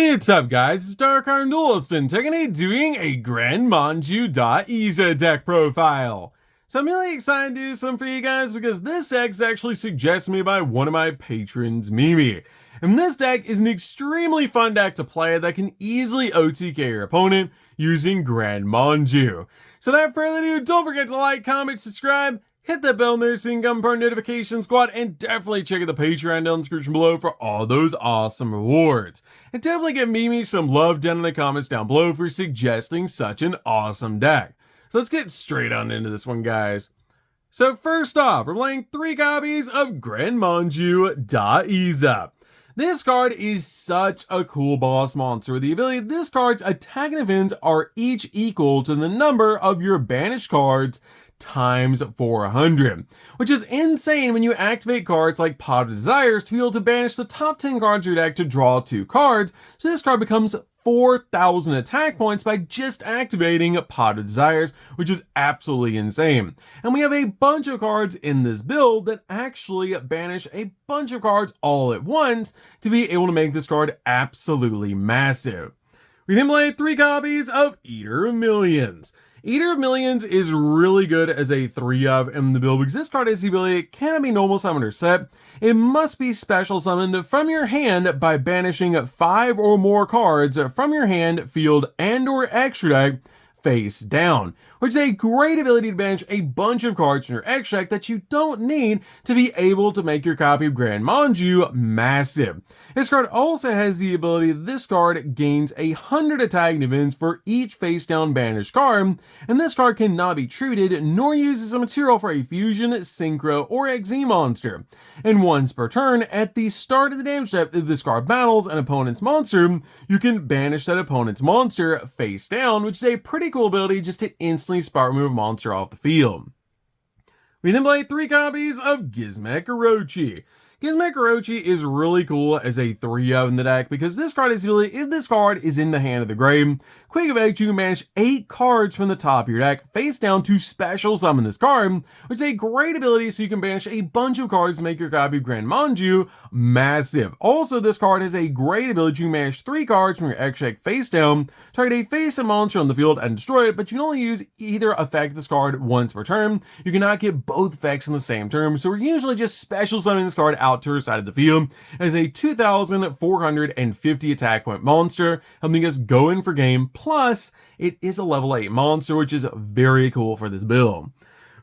What's up guys, it's DarkArmedDuelist and today doing a Gren Maju Da Eiza deck profile. So I'm really excited to do something for you guys because this deck is actually suggested to me by one of my patrons, Mimi. And this deck is an extremely fun deck to play that can easily OTK your opponent using Gren Maju. So without further ado, don't forget to like, comment, subscribe, hit that bell there so you can come part notification squad, and definitely check out the Patreon down in the description below for all those awesome rewards. And definitely give Mimi some love down in the comments down below for suggesting such an awesome deck. So let's get straight on into this one, guys. So first off, we're playing 3 copies of Gren Maju Da Eiza. This card is such a cool boss monster with the ability this card's attack and defense are each equal to the number of your banished cards times 400, which is insane when you activate cards like Pot of Desires to be able to banish the top 10 cards of your deck to draw 2 cards, so this card becomes 4,000 attack points by just activating Pot of Desires, which is absolutely insane. And we have a bunch of cards in this build that actually banish a bunch of cards all at once to be able to make this card absolutely massive. We then play 3 copies of Eater of Millions. Eater of Millions is really good as a 3-of in the build because this card has the ability it cannot be normal summoned or set. It must be special summoned from your hand by banishing 5 or more cards from your hand, field, and or extra deck face down, which is a great ability to banish a bunch of cards from your extra deck that you don't need to be able to make your copy of Gren Maju massive. This card also has the ability this card gains 100 attack and defense for each face down banished card, and this card cannot be treated nor used as a material for a fusion, synchro, or XZ monster. And once per turn, at the start of the damage step, if this card battles an opponent's monster, you can banish that opponent's monster face down, which is a pretty cool ability just to instantly spot remove a monster off the field. We then play 3 copies of Gizmek Orochi. Gizmek Orochi is really cool as a 3-of in the deck because this card is the ability, if this card is in the hand of the grave, quick effect, you can banish 8 cards from the top of your deck face down to special summon this card, which is a great ability so you can banish a bunch of cards to make your copy of Gren Maju massive. Also, this card has a great ability to banish 3 cards from your extra deck face down, target a face-up monster on the field and destroy it, but you can only use either effect of this card once per turn. You cannot get both effects in the same turn, so we're usually just special summoning this card out to her side of the field as a 2,450 attack point monster, helping us go in for game. Plus, it is a level 8 monster, which is very cool for this build.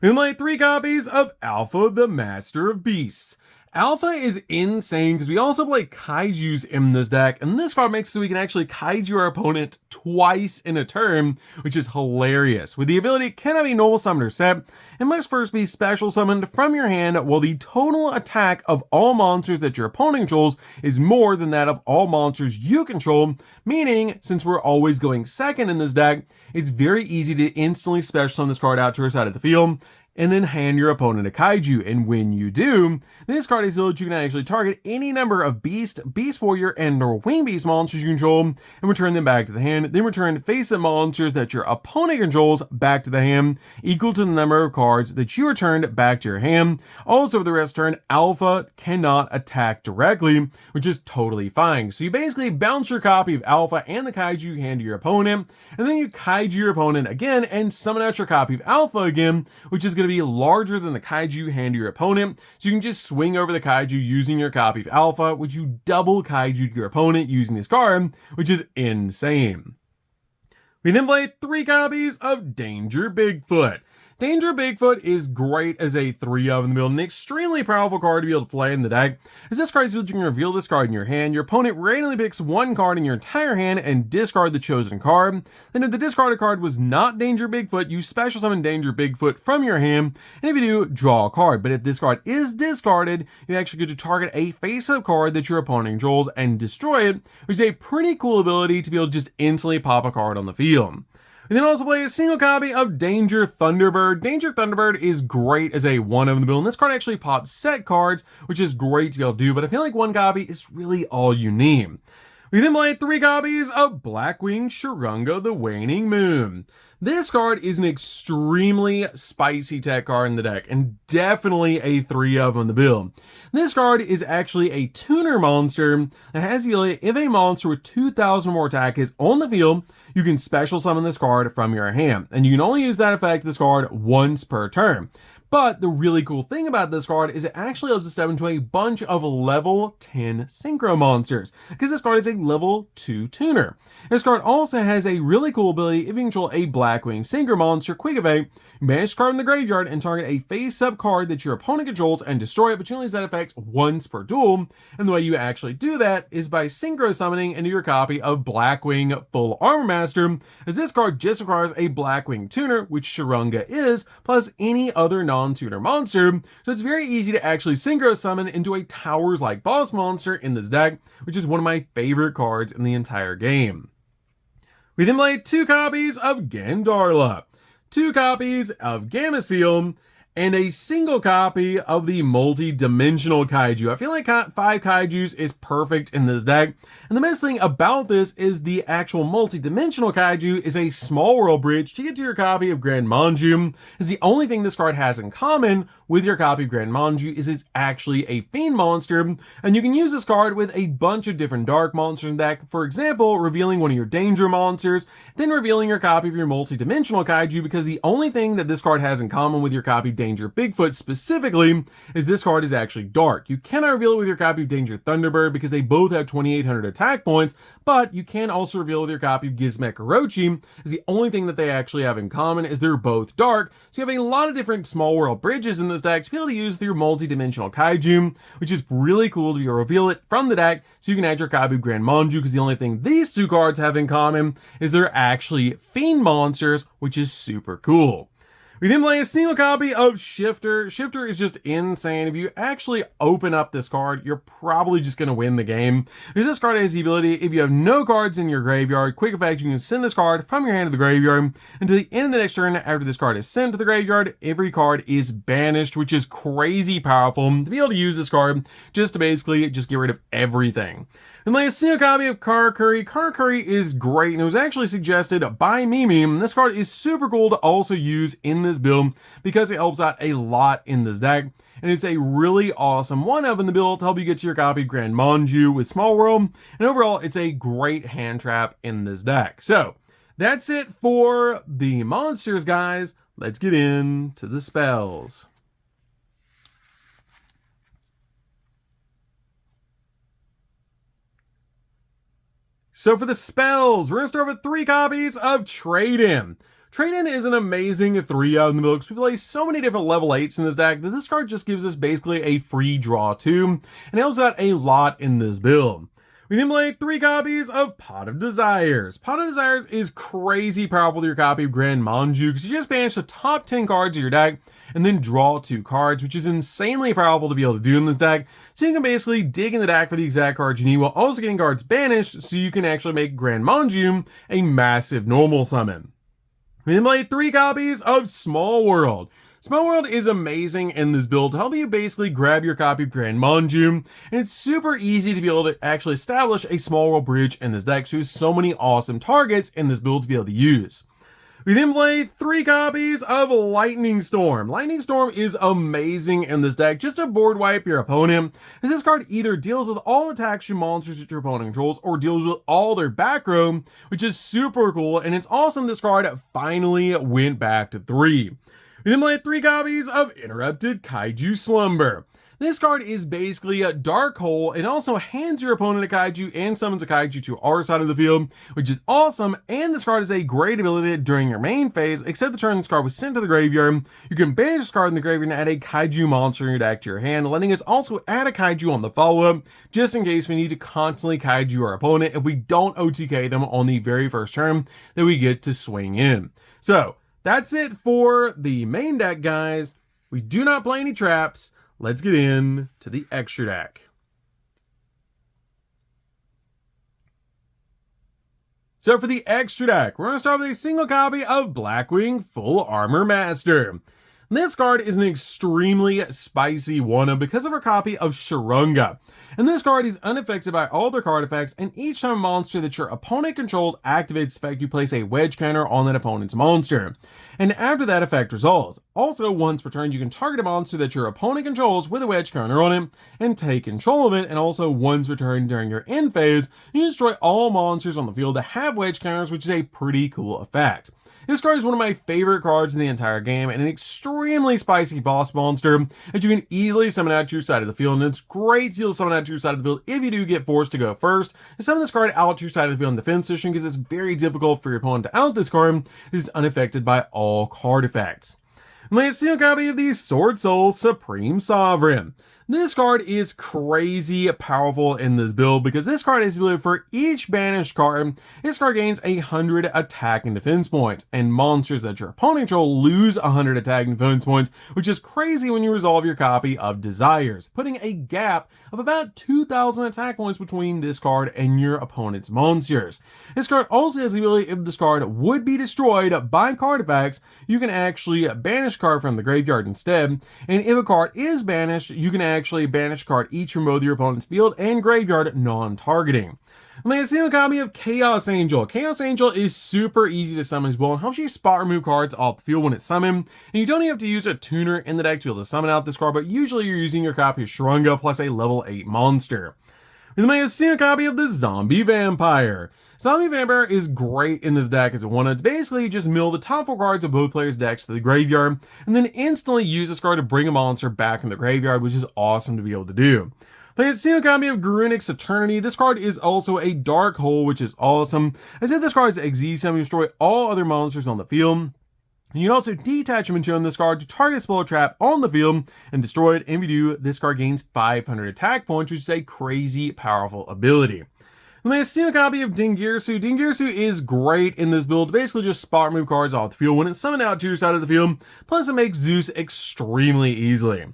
We play 3 copies of Alpha, the Master of Beasts. Alpha is insane because we also play Kaijus in this deck, and this card makes it so we can actually Kaiju our opponent twice in a turn, which is hilarious. With the ability cannot be normal summoned or set, it must first be special summoned from your hand while the total attack of all monsters that your opponent controls is more than that of all monsters you control, meaning since we're always going second in this deck, it's very easy to instantly special summon this card out to her side of the field and then hand your opponent a kaiju. And when you do, this card is able to you can actually target any number of beast, beast warrior, and or wing beast monsters you control and return them back to the hand, then return face-up monsters that your opponent controls back to the hand, equal to the number of cards that you returned back to your hand. Also, for the rest turn, Alpha cannot attack directly, which is totally fine. So you basically bounce your copy of Alpha and the kaiju you hand to your opponent, and then you kaiju your opponent again and summon out your copy of Alpha again, which is going to be larger than the kaiju you hand to your opponent, so you can just swing over the kaiju using your copy of Alpha, which you double kaiju to your opponent using this card, which is insane. We then play 3 copies of Danger Bigfoot. Danger Bigfoot is great as a 3-of in the build, an extremely powerful card to be able to play in the deck. As this card is able to reveal this card in your hand, your opponent randomly picks 1 card in your entire hand and discard the chosen card. Then if the discarded card was not Danger Bigfoot, you special summon Danger Bigfoot from your hand, and if you do, draw a card. But if this card is discarded, you actually get to target a face-up card that your opponent controls and destroy it, which is a pretty cool ability to be able to just instantly pop a card on the field. We then also play a single copy of Danger Thunderbird. Danger Thunderbird is great as a 1-of in the build, and this card actually pops set cards, which is great to be able to do, but I feel like 1 copy is really all you need. We then play 3 copies of Blackwing Shurunga the Waning Moon. This card is an extremely spicy tech card in the deck, and definitely a 3 of on the build. This card is actually a tuner monster that has the ability, if a monster with 2,000 or more attack is on the field, you can special summon this card from your hand, and you can only use that effect this card once per turn. But the really cool thing about this card is it actually lets us step into a bunch of level 10 synchro monsters, because this card is a level 2 tuner. This card also has a really cool ability. If you control a Blackwing synchro monster, quick evade, banish the card in the graveyard and target a face-up card that your opponent controls and destroy it, but you only use that effect once per duel. And the way you actually do that is by synchro summoning into your copy of Blackwing Full Armor Master, as this card just requires a Blackwing tuner, which Shurunga is, plus any other non-tuner monster, so it's very easy to actually synchro summon into a Towers-like boss monster in this deck, which is one of my favorite cards in the entire game. We then play 2 copies of Gandarla, 2 copies of Gameciel, and a single copy of the multi-dimensional kaiju. I feel like 5 kaijus is perfect in this deck. And the best thing about this is the actual multi-dimensional kaiju is a small world bridge to get to your copy of Gren Maju. Is the only thing this card has in common with your copy of Gren Maju is it's actually a fiend monster, and you can use this card with a bunch of different dark monsters in the deck. For example, revealing one of your danger monsters, then revealing your copy of your multi-dimensional kaiju, because the only thing that this card has in common with your copy of Danger Bigfoot specifically is this card is actually dark. You cannot reveal it with your copy of Danger Thunderbird because they both have 2,800 attack points, but you can also reveal it with your copy of Gizmek Orochi, as the only thing that they actually have in common is they're both dark. So you have a lot of different small world bridges in this deck to be able to use with your multi-dimensional kaiju, which is really cool to reveal it from the deck so you can add your copy of Gren Maju, because the only thing these 2 cards have in common is they're actually fiend monsters, which is super cool. We then play a single copy of Shifter. Shifter is just insane. If you actually open up this card, you're probably just going to win the game. Because this card has the ability, if you have no cards in your graveyard, quick effect, you can send this card from your hand to the graveyard. Until the end of the next turn, after this card is sent to the graveyard, every card is banished, which is crazy powerful to be able to use this card just to basically just get rid of everything. Then play a single copy of Karakuri. Karakuri is great, and it was actually suggested by Mimi. This card is super cool to also use in this build because it helps out a lot in this deck, and it's a really awesome one of in the build to help you get to your copy of Gren Maju with Small World, and overall it's a great hand trap in this deck. So that's it for the monsters, guys. Let's get into the spells. So for the spells, we're going to start with 3 copies of Trade-In. Trade-In is an amazing 3 out in the build because we play so many different level 8s in this deck that this card just gives us basically a free draw 2 and helps out a lot in this build. We then play 3 copies of Pot of Desires. Pot of Desires is crazy powerful to your copy of Gren Maju because you just banish the top 10 cards of your deck and then draw 2 cards, which is insanely powerful to be able to do in this deck. So you can basically dig in the deck for the exact cards you need while also getting cards banished, so you can actually make Gren Maju a massive normal summon. We then play 3 copies of Small World. Small World is amazing in this build to help you basically grab your copy of Gren Maju, and it's super easy to be able to actually establish a Small World bridge in this deck, so there's so many awesome targets in this build to be able to use. We then play 3 copies of Lightning Storm. Lightning Storm is amazing in this deck just to board wipe your opponent, as this card either deals with all attacks from monsters that your opponent controls or deals with all their back row, which is super cool, and it's awesome this card finally went back to 3. We then play 3 copies of Interrupted Kaiju Slumber. This card is basically a dark hole and also hands your opponent a kaiju and summons a kaiju to our side of the field, which is awesome. And this card is a great ability during your main phase, except the turn this card was sent to the graveyard. You can banish this card in the graveyard and add a kaiju monster in your deck to your hand, letting us also add a kaiju on the follow-up, just in case we need to constantly kaiju our opponent if we don't OTK them on the very first turn that we get to swing in. So that's it for the main deck, guys. We do not play any traps. Let's get in to the extra deck. So for the extra deck, we're going to start with a single copy of Blackwing Full Armor Master. This card is an extremely spicy one because of her copy of Sharinga. And this card is unaffected by all their card effects, and each time a monster that your opponent controls activates effect, you place a wedge counter on that opponent's monster. And after that effect resolves. Also, once per turn, you can target a monster that your opponent controls with a wedge counter on it and take control of it, and also once per turn during your end phase, you destroy all monsters on the field that have wedge counters, which is a pretty cool effect. This card is one of my favorite cards in the entire game, and an extremely spicy boss monster that you can easily summon out to your side of the field, and it's great to be able to summon out to your side of the field if you do get forced to go first. And summon this card out to your side of the field in defense position because it's very difficult for your opponent to out this card. It is unaffected by all card effects. My single copy of the Sword Soul Supreme Sovereign. This card is crazy powerful in this build because this card has the ability for each banished card. This card gains 100 attack and defense points, and monsters that your opponent control lose 100 attack and defense points, which is crazy when you resolve your copy of Desires, putting a gap of about 2,000 attack points between this card and your opponent's monsters. This card also has the ability, if this card would be destroyed by card effects, you can actually banish a card from the graveyard instead, and if a card is banished, you can actually banish a card each from both your opponent's field and graveyard non-targeting. My single copy of Chaos Angel. Chaos Angel is super easy to summon as well and helps you spot remove cards off the field when it's summoned. And you don't even have to use a tuner in the deck to be able to summon out this card, but usually you're using your copy of Sharinga plus a level 8 monster. With my single copy of the Zombie Vampire. Zombie Vampire is great in this deck as it wanted to basically just mill the top 4 cards of both players' decks to the graveyard, and then instantly use this card to bring a monster back in the graveyard, which is awesome to be able to do. Playing a single copy of Garrigus Eternity. This card is also a dark hole, which is awesome. As if this card's Exceed summon, you destroy all other monsters on the field. And you can also detach a material on this card to target a spell trap on the field and destroy it. And if you do, this card gains 500 attack points, which is a crazy powerful ability. My single copy of Dingirsu. Dingirsu is great in this build. Basically just spot remove cards off the field when it's summoned out to your side of the field. Plus it makes Zeus extremely easily.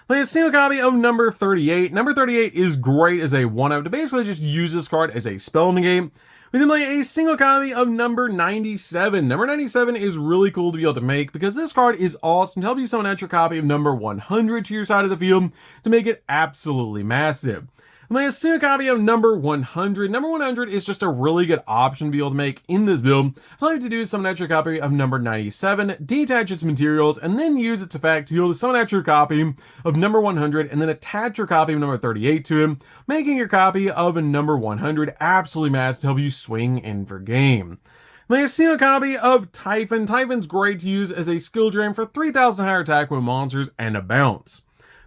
Play a single copy of number 38. Number 38 is great as a 1-up to basically just use this card as a spell negate. We then play a single copy of number 97. Number 97 is really cool to be able to make because this card is awesome to help you summon out your copy of number 100 to your side of the field to make it absolutely massive. My single copy of number 100. Number 100 is just a really good option to be able to make in this build. So all you have to do is summon out your copy of number 97, detach its materials, and then use its effect to be able to summon out your copy of number 100 and then attach your copy of number 38 to him, making your copy of number 100 absolutely massive to help you swing in for game. My single copy of Typhon. Typhon's great to use as a skill drain for 3,000 higher attack with monsters and a bounce.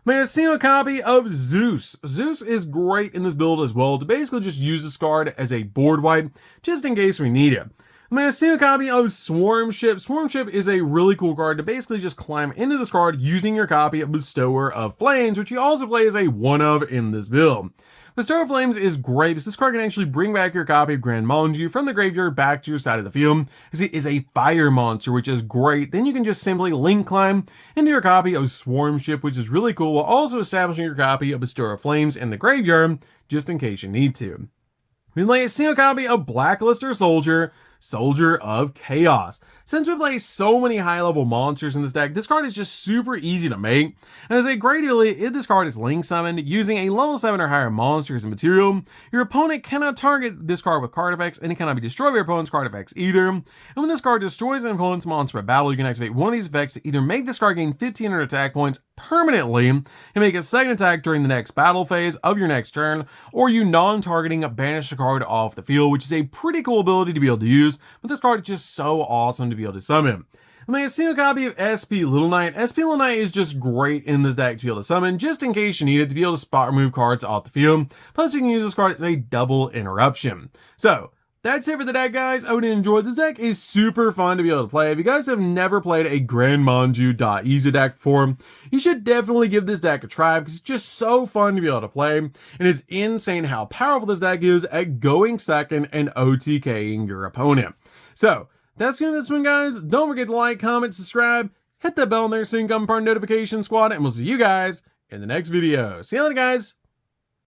My single copy of Zeus. Zeus is great in this build as well to basically just use this card as a board wipe just in case we need it. My single copy of Swarm Ship. Swarm Ship is a really cool card to basically just climb into this card using your copy of Bestower of Flames, which you also play as a 1-of in this build. Bestower of Flames is great because this card can actually bring back your copy of Gren Maju from the graveyard back to your side of the field, because it is a fire monster, which is great. Then you can just simply link climb into your copy of Swarm Ship, which is really cool, while also establishing your copy of Bestower of Flames in the graveyard, just in case you need to. We play a single copy of Blacklister Soldier, Soldier of Chaos. Since we play so many high-level monsters in this deck, this card is just super easy to make, and as a great ability, if this card is link summoned using a level 7 or higher monster as a material, your opponent cannot target this card with card effects, and it cannot be destroyed by your opponent's card effects either. And when this card destroys an opponent's monster by battle, you can activate one of these effects to either make this card gain 1,500 attack points permanently, and make a second attack during the next battle phase of your next turn, or you non-targeting banish a card off the field, which is a pretty cool ability to be able to use, but this card is just so awesome to be able to summon. I made a single copy of SP Little Knight. SP Little Knight is just great in this deck to be able to summon, just in case you need it to be able to spot remove cards off the field. Plus you can use this card as a double interruption. So, that's it for the deck, guys. I hope you enjoyed. This deck is super fun to be able to play. If you guys have never played a Gren Maju Da Eiza deck before, you should definitely give this deck a try because it's just so fun to be able to play. And it's insane how powerful this deck is at going second and OTKing your opponent. So, that's gonna be this one, guys. Don't forget to like, comment, subscribe, hit that bell in there so you can become part of the notification squad, and we'll see you guys in the next video. See you later, guys.